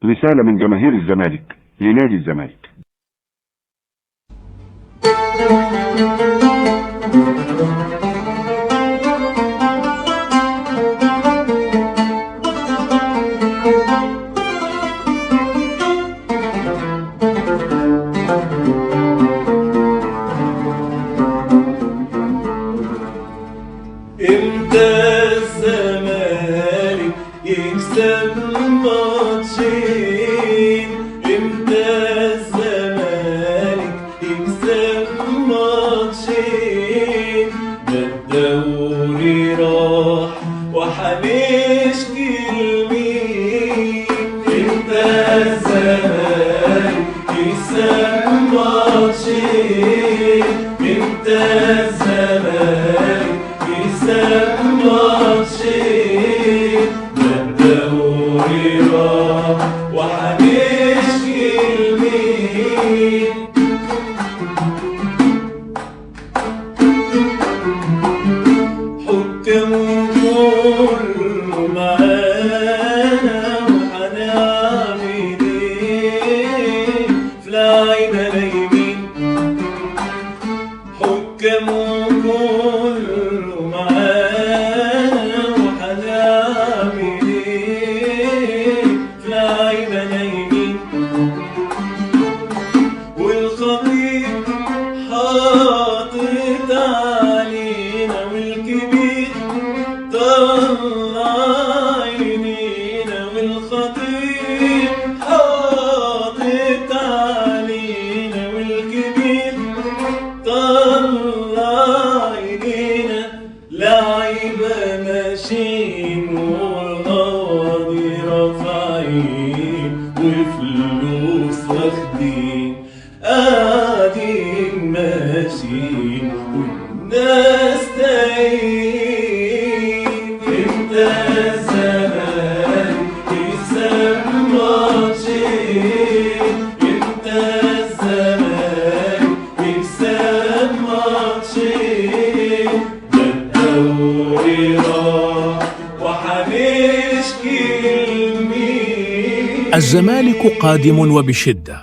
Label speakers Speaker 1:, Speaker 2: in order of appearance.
Speaker 1: رسالة من جماهير الزمالك لنادي الزمالك.
Speaker 2: امتى الزمالك يكسب ماتشين؟ امتى الزمالك يكسب ماتشين؟ ده الدوري راح وحنشكي لمين؟ امتى الزمالك يكسب ماتشين؟ امتى الزمالك يكسب ماتشين؟ ده الدوري راح وحنشكي لمين؟ حكام كله معانا وحنعمل ايه في لعيبة نايمين؟ حكام كله معانا وحنعمل ايه في لعيبة نايمين؟ والخطيب حاطط علينا والكبير طلع عينينا، والخطيب حاطط علينا والكبير طلع عينينا. لعيبة ماشيين والقواضي رافعين وفلوس واخدين، قاعدين ماشيين والناس تايهين. امتى الزمالك يكسب ماتشين؟ امتى الزمالك يكسب ماتشين؟ ده الدوري راح وحنشكي لمين؟
Speaker 3: الزمالك قادم وبشدة.